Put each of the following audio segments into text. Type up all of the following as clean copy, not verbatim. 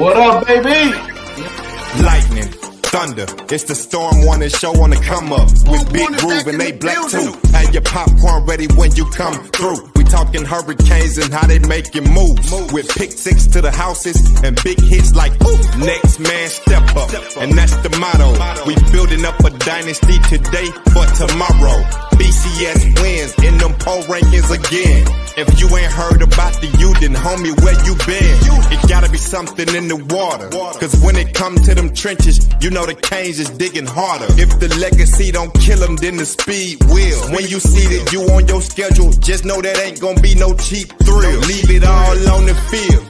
What up, baby? Lightning, thunder, it's the Storm Warning show on the come up with Big Groove and ABlakk too. Have your popcorn ready when you come through. We talking hurricanes and how they making moves with pick six to the houses and big hits like ooh. Next man step up, and that's the motto. We building up a dynasty today for tomorrow. BCS wins in them poll rankings again. If you ain't heard about the U, then homie, where you been? It gotta be something in the water, cause when it come to them trenches, you know the Canes is digging harder. If the legacy don't kill them, then the speed will. When you see that you on your schedule, just know that ain't gonna be no cheap thrill. Leave it all on the field.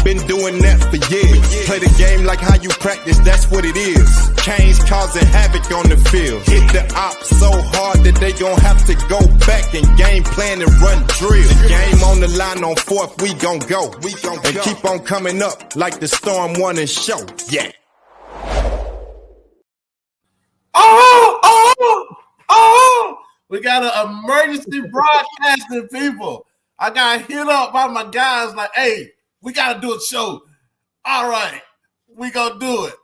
Been doing that for years. Play the game like how you practice, that's what it is. Canes causing havoc on the field. Hit the ops so hard that they gon' have to go back and game plan and run drill. The game on the line on fourth, we gon' go. And keep on coming up like the Storm Warning show. Yeah. Oh! We got an emergency broadcasting, people. I got hit up by my guys like, hey, we got to do a show. All right, we gonna do it.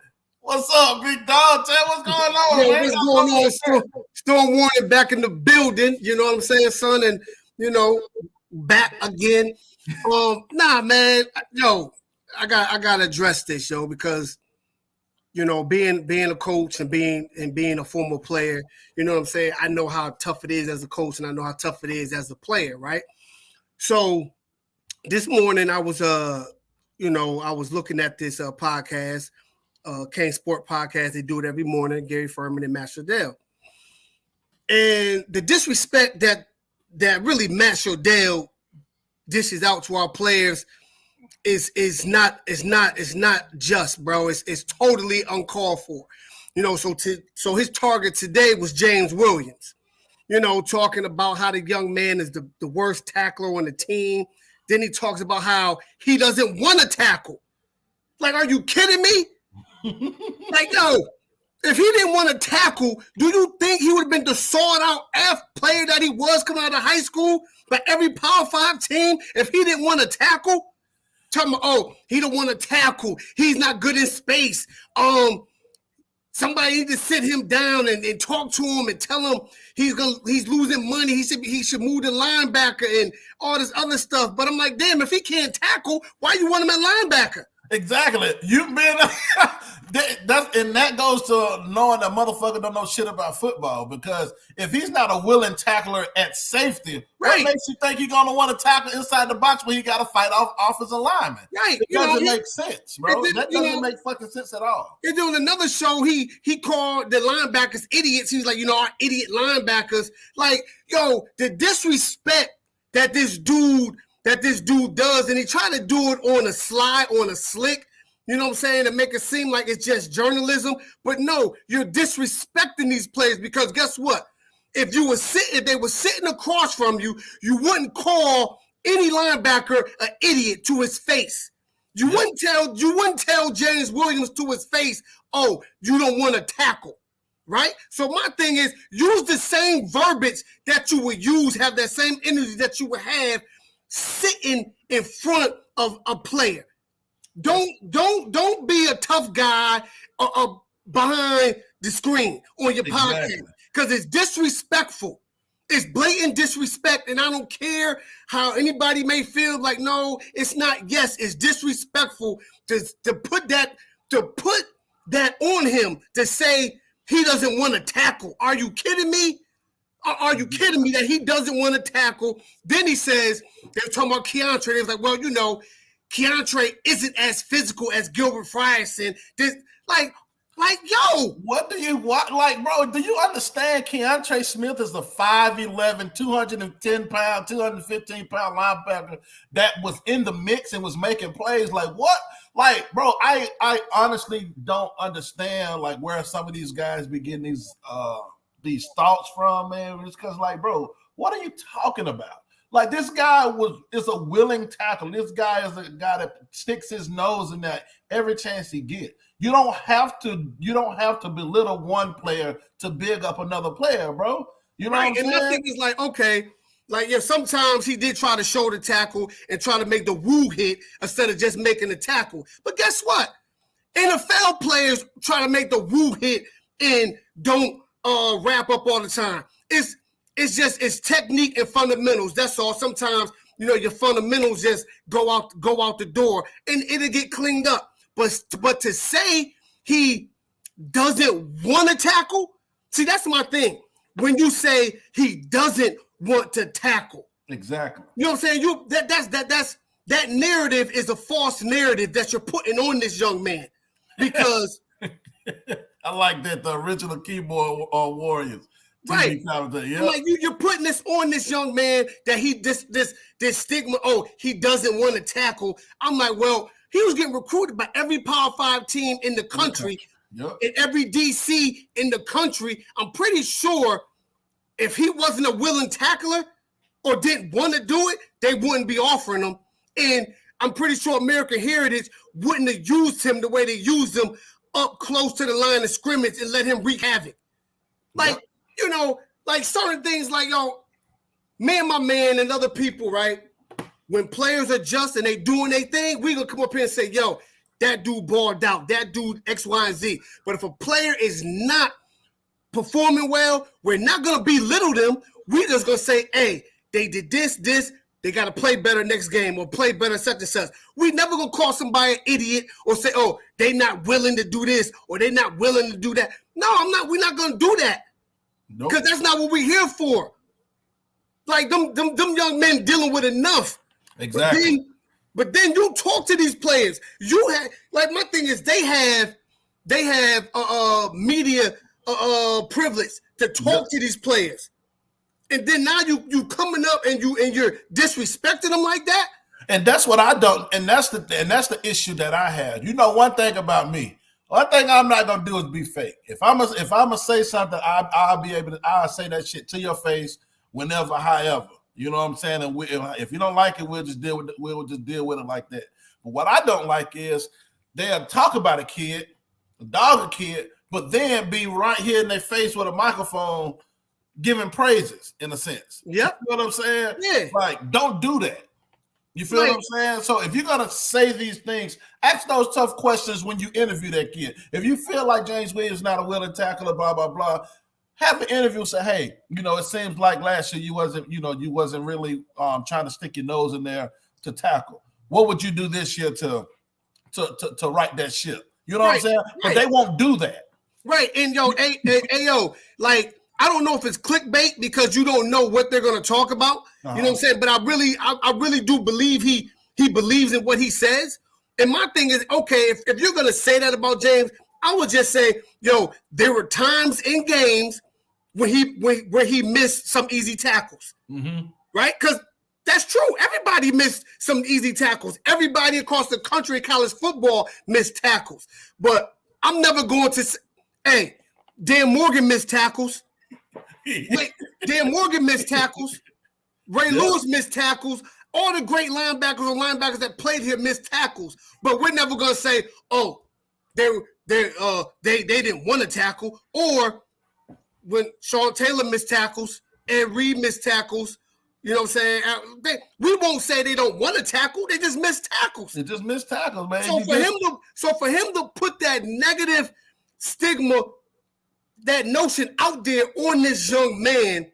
What's up, big dog? Tell what's going on, man. What's going on? Storm Warning back in the building. You know what I'm saying, son? And, you know, back again. Nah, man. Yo, I got to address this, yo, because, you know, being a coach and being a former player, you know what I'm saying? I know how tough it is as a coach, and I know how tough it is as a player, right? So this morning I was looking at this podcast, Kane Sport Podcast. They do it every morning, Gary Furman and Matt Shadell. And the disrespect that really Matt Shadell dishes out to our players is not just, bro. It's totally uncalled for. You know, so his target today was James Williams. You know, talking about how the young man is the worst tackler on the team. Then he talks about how he doesn't want to tackle. Like, are you kidding me? Like, yo, if he didn't want to tackle, do you think he would have been the sought-out F player that he was coming out of high school by every Power 5 team if he didn't want to tackle? Tell me, oh, he don't want to tackle. He's not good in space. Somebody need to sit him down and talk to him and tell him he's losing money. He should move to linebacker and all this other stuff. But I'm like, damn, if he can't tackle, why you want him at linebacker? Exactly. You've been that goes to knowing that motherfucker don't know shit about football, because if he's not a willing tackler at safety, right, what makes you think you're gonna want to tackle inside the box when you got to fight off offensive linemen? Right. It doesn't make sense, bro. That doesn't make fucking sense at all. They're doing another show. He called the linebackers idiots. He's like, our idiot linebackers. Like, yo, the disrespect that this dude does, and he tried to do it on a slide, on a slick, you know what I'm saying, to make it seem like it's just journalism. But no, you're disrespecting these players, because guess what? If they were sitting across from you, you wouldn't call any linebacker an idiot to his face. You wouldn't tell James Williams to his face, oh, you don't want to tackle. Right? So my thing is, use the same verbiage that you would use, have that same energy that you would have sitting in front of a player. Don't be a tough guy behind the screen on your podcast, because it's disrespectful. It's blatant disrespect, and I don't care how anybody may feel like, no, it's not. Yes, it's disrespectful to put that on him, to say he doesn't want to tackle. Are you kidding me? Are you kidding me that he doesn't want to tackle? Then he says, they're talking about Keontre. They was like, well, Keontre isn't as physical as Gilbert Frierson. Like, yo. What do you want? Like, bro, do you understand Keontre Smith is a 5'11", 210-pound, 215-pound linebacker that was in the mix and was making plays? Like, what? Like, bro, I honestly don't understand, like, where some of these guys be getting these thoughts from, man. It's because, like, bro, what are you talking about? Like, this guy is a willing tackle. This guy is a guy that sticks his nose in that every chance he gets. You don't have to belittle one player to big up another player, bro. You know what I'm saying? And my thing is like, okay, Like, yeah, sometimes he did try to shoulder tackle and try to make the woo hit instead of just making the tackle. But guess what? NFL players try to make the woo hit and don't wrap up all the time. It's technique and fundamentals. That's all. Sometimes, your fundamentals just go out the door and it'll get cleaned up. But to say he doesn't want to tackle, see, that's my thing. When you say he doesn't want to tackle. Exactly. You know what I'm saying? That narrative is a false narrative that you're putting on this young man. Because I like that, the original keyboard warriors. Right. Yeah. Like you're putting this on this young man that this stigma, he doesn't want to tackle. I'm like, well, he was getting recruited by every Power 5 team in the country. Yep. And every DC in the country. I'm pretty sure if he wasn't a willing tackler or didn't want to do it, they wouldn't be offering him. And I'm pretty sure American Heritage wouldn't have used him the way they used him up close to the line of scrimmage and let him wreak havoc. Like, like certain things like, me and my man and other people, right? When players adjust and they doing their thing, we gonna come up here and say, that dude balled out, that dude X, Y, and Z. But if a player is not performing well, we're not gonna belittle them. We're just gonna say, hey, they did this, they got to play better next game or play better such and such. We never going to call somebody an idiot or say, they not willing to do this or they not willing to do that. No, we're not going to do that. Because that's not what we're here for. Like them young men dealing with enough. Exactly. But then you talk to these players. You have, like, my thing is they have media privilege to talk to these players. And then now you coming up and you're disrespecting them like that. And that's what I don't. And that's the issue that I have. One thing about me. One thing I'm not gonna do is be fake. If I'm gonna say something, I'll say that shit to your face whenever, however. You know what I'm saying? And if you don't like it, we'll just deal with it like that. But what I don't like is they'll talk about a kid, dog a kid, but then be right here in their face with a microphone giving praises in a sense. Yeah. You know what I'm saying? Yeah. Like, don't do that. You feel what I'm saying? So if you're going to say these things, ask those tough questions when you interview that kid. If you feel like James Williams is not a willing tackler, blah, blah, blah, have an interview and say, hey, it seems like last year you wasn't really trying to stick your nose in there to tackle. What would you do this year to right that ship? You know what I'm saying? Right. But they won't do that. Right. And like, I don't know if it's clickbait because you don't know what they're going to talk about. Uh-huh. You know what I'm saying? But I really do believe he believes in what he says. And my thing is, okay, if you're going to say that about James, I would just say, there were times in games where he missed some easy tackles, right? Because that's true. Everybody missed some easy tackles. Everybody across the country in college football missed tackles. But I'm never going to say, hey, Dan Morgan missed tackles. Dan Morgan missed tackles. Ray Lewis missed tackles. All the great linebackers that played here missed tackles. But we're never going to say, they didn't want to tackle. Or when Sean Taylor missed tackles and Reed missed tackles, you know what I'm saying? We won't say they don't want to tackle. They just missed tackles. They just missed tackles, man. So for him to put that negative stigma, that notion out there on this young man,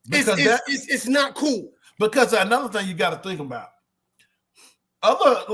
it's not cool. Because another thing you got to think about, other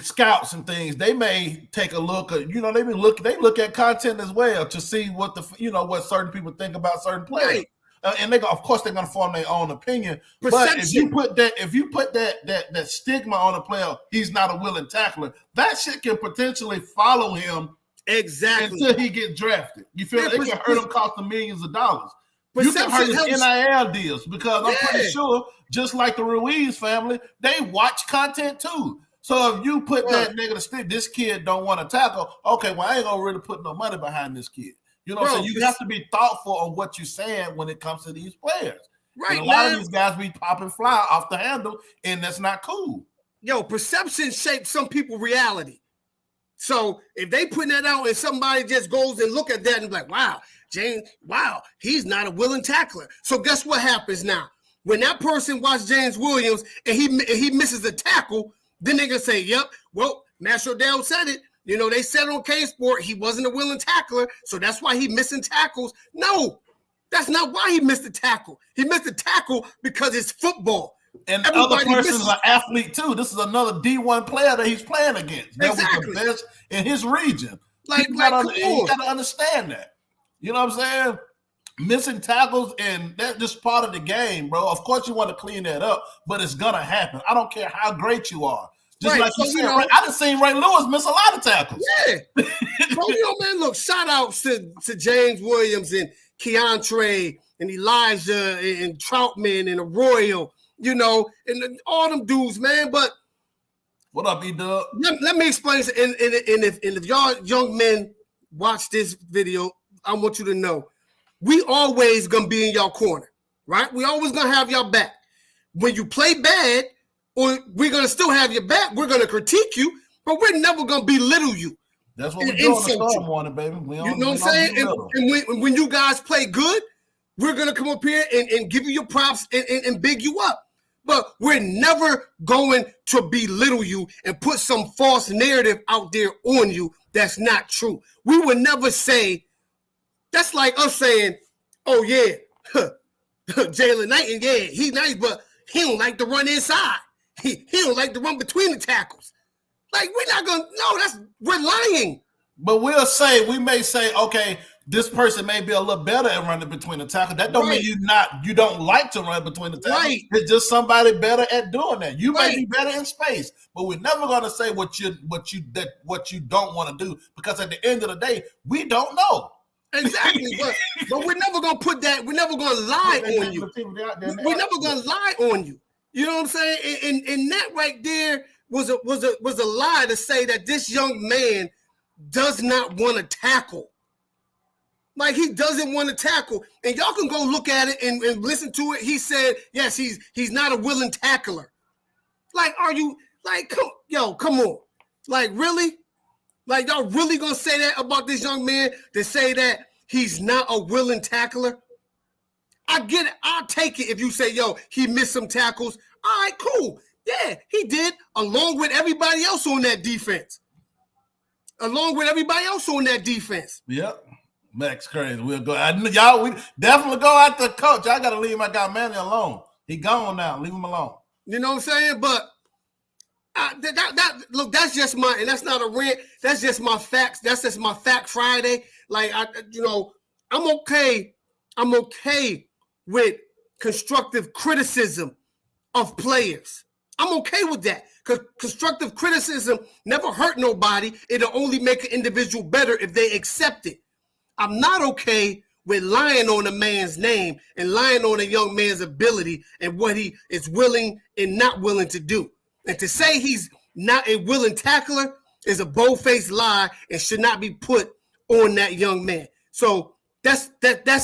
scouts and things, they may take a look at, they look at content as well to see what what certain people think about certain players. Right. And of course they're going to form their own opinion. Perception. But if you put that stigma on a player, he's not a willing tackler, that shit can potentially follow him exactly until he gets drafted. You feel it can hurt him, cost him millions of dollars. You can hurt his NIL deals because I'm pretty sure, just like the Ruiz family, they watch content too. So if you put that negative stick, this kid don't want to tackle, okay, well, I ain't gonna really put no money behind this kid. You know what I'm saying? You have to be thoughtful on what you're saying when it comes to these players. Right. And a lot of these guys be popping fly off the handle, and that's not cool. Perception shapes some people's reality. So if they putting that out and somebody just goes and look at that and be like, wow, James, wow, he's not a willing tackler. So guess what happens now? When that person watches James Williams and he misses a tackle, then they're going to say, yep, well, Matt Shodell said it. You know, they said on K-Sport he wasn't a willing tackler, so that's why he missing tackles. No, that's not why he missed the tackle. He missed the tackle because it's football. And the other person is an athlete too. This is another D1 player that he's playing against. That was the best in his region. You gotta understand that. You know what I'm saying? Missing tackles, and that's just part of the game, bro. Of course you want to clean that up, but it's gonna happen. I don't care how great you are. Just like you said, I done seen Ray Lewis miss a lot of tackles. Yeah. So, man, look, shout outs to James Williams and Keontre and Elijah and Troutman and Arroyo, and all them dudes, man. But what up, E-Dub? Let me explain. And if y'all young men watch this video, I want you to know we always gonna be in y'all corner, right? We always gonna have y'all back. When you play bad, or we're gonna still have your back, we're gonna critique you, but we're never gonna belittle you. That's what we're doing on the Storm Morning, baby. You know what I'm saying? And when you guys play good, we're gonna come up here and give you your props and big you up. But we're never going to belittle you and put some false narrative out there on you that's not true. We would never say, that's like us saying, oh yeah, Jalen Knight, yeah, he's nice, but he don't like to run inside. He don't like to run between the tackles. Like, we're not gonna, no, we're lying. But we may say, okay, this person may be a little better at running between the tackles. That don't mean you don't like to run between the tackles. Right. It's just somebody better at doing that. You may be better in space, but we're never gonna say what you don't want to do, because at the end of the day, we don't know. Exactly, but we're never gonna put that. We're never gonna lie on you. We're never gonna lie on you. You know what I'm saying? And that right there was a lie to say that this young man does not want to tackle. Like, he doesn't want to tackle. And y'all can go look at it and listen to it. He said, yes, he's not a willing tackler. Like, are you like, come on. Like, really? Like, y'all really gonna say that about this young man, to say that he's not a willing tackler? I get it. I'll take it if you say, he missed some tackles. All right, cool. Yeah, he did, along with everybody else on that defense. Yep. Max crazy. We'll go. Y'all, we definitely go after the coach. I got to leave my guy Manny alone. He gone now. Leave him alone. You know what I'm saying? But look, that's just and that's not a rant. That's just my facts. That's just my Fact Friday. Like, I'm okay. I'm okay with constructive criticism of players. I'm okay with that, because constructive criticism never hurt nobody. It'll only make an individual better if they accept it. I'm not okay with lying on a man's name and lying on a young man's ability and what he is willing and not willing to do. And to say he's not a willing tackler is a bold-faced lie and should not be put on that young man. So that's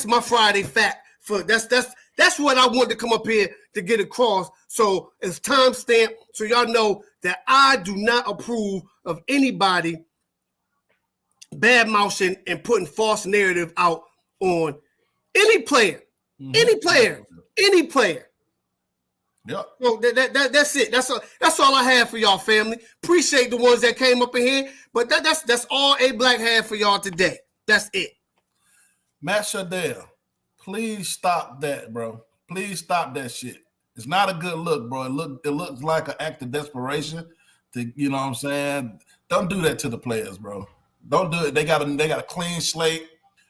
my Friday fact. That's what I wanted to come up here to get across. So it's timestamp, so y'all know that I do not approve of anybody bad mouthing and putting false narrative out on any player. Any player. Yep. So that's it. That's all I have for y'all, family. Appreciate the ones that came up in here, but that's all ABlakk had for y'all today. That's it. Matt Shodell, please stop that, bro. Please stop that shit. It's not a good look, bro. It looks like an act of desperation. You know what I'm saying? Don't do that to the players, bro. Don't do it. They got a clean slate.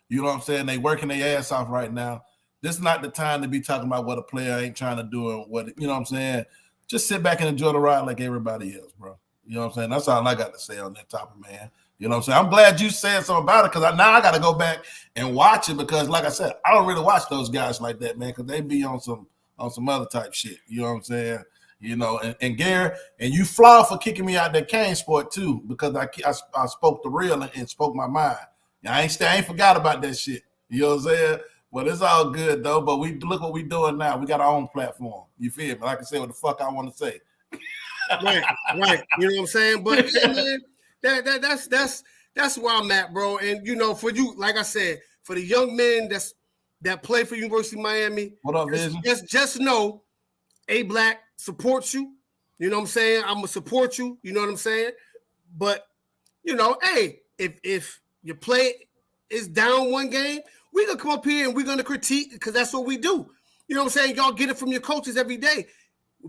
You know what I'm saying? They working their ass off right now. This is not the time to be talking about what a player ain't trying to do and what, you know what I'm saying? Just sit back and enjoy the ride like everybody else, bro. You know what I'm saying? That's all I got to say on that topic, man. You know what I'm saying? I'm glad you said something about it, because now I got to go back and watch it, because, like I said, I don't really watch those guys like that, man, because they be on some other type shit. You know what I'm saying? You know, and Gary, and you flaw for kicking me out that cane sport too, because I spoke the real and spoke my mind. I ain't forgot about that shit. You know what I'm saying? Well, it's all good though. But look what we doing now. We got our own platform. You feel me? I can say what the fuck I want to say. Right. You know what I'm saying? But yeah, man, that's where I'm at, bro. And for you, like I said, for the young men that play for University of Miami, what up, Vision? Just know ABlakk supports you. You know what I'm saying? I'm gonna support you. You know what I'm saying? But you know, hey, if your play is down one game, we're gonna come up here and we're gonna critique because that's what we do. You know what I'm saying? Y'all get it from your coaches every day.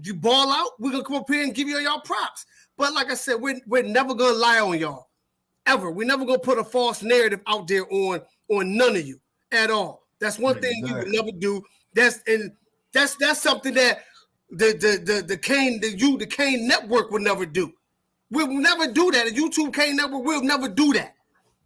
You ball out, we're gonna come up here and give y'all props. But like I said, we're never gonna lie on y'all. Ever. We're never gonna put a false narrative out there on none of you at all. That's one thing we would never do. That's something that the Kane Network would never do. We'll never do that. The YouTube Kane Network will never do that.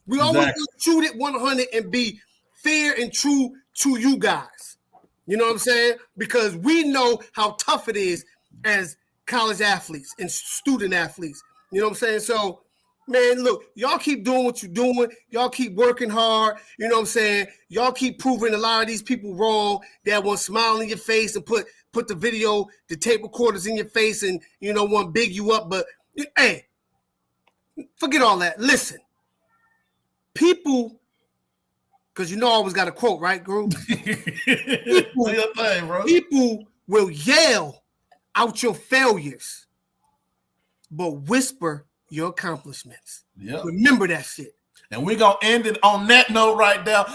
We always shoot it 100 and be fair and true to you guys. You know what I'm saying? Because we know how tough it is as college athletes and student athletes. You know what I'm saying? So, man, look, y'all keep doing what you're doing. Y'all keep working hard. You know what I'm saying? Y'all keep proving a lot of these people wrong that want to smile in your face and put the tape recorders in your face and, you know, want to big you up. But, hey, forget all that. Listen, people, because you know I always got a quote, right, Groove? People will yell out your failures, but whisper your accomplishments. Yep. Remember that shit. And we're going to end it on that note right there.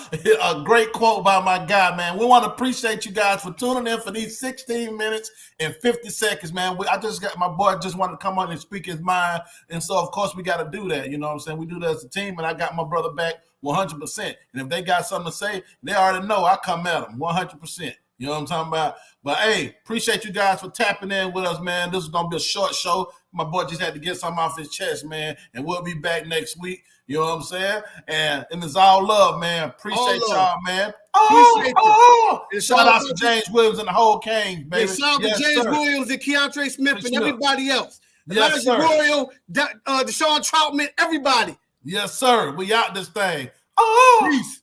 A great quote by my guy, man. We want to appreciate you guys for tuning in for these 16 minutes and 50 seconds, man. I just got my boy just wanted to come on and speak his mind. And so, of course, we got to do that. You know what I'm saying? We do that as a team, and I got my brother back 100%. And if they got something to say, they already know I come at them 100%. You know what I'm talking about? But, hey, appreciate you guys for tapping in with us, man. This is going to be a short show. My boy just had to get something off his chest, man. And we'll be back next week. You know what I'm saying? And it's all love, man. Appreciate y'all, man. Shout out to James Williams and the whole Kings, baby. And shout out to James Williams and Keontre Smith and everybody else. Elijah Royal, Deshaun Troutman, everybody. Yes, sir. We out this thing. Peace.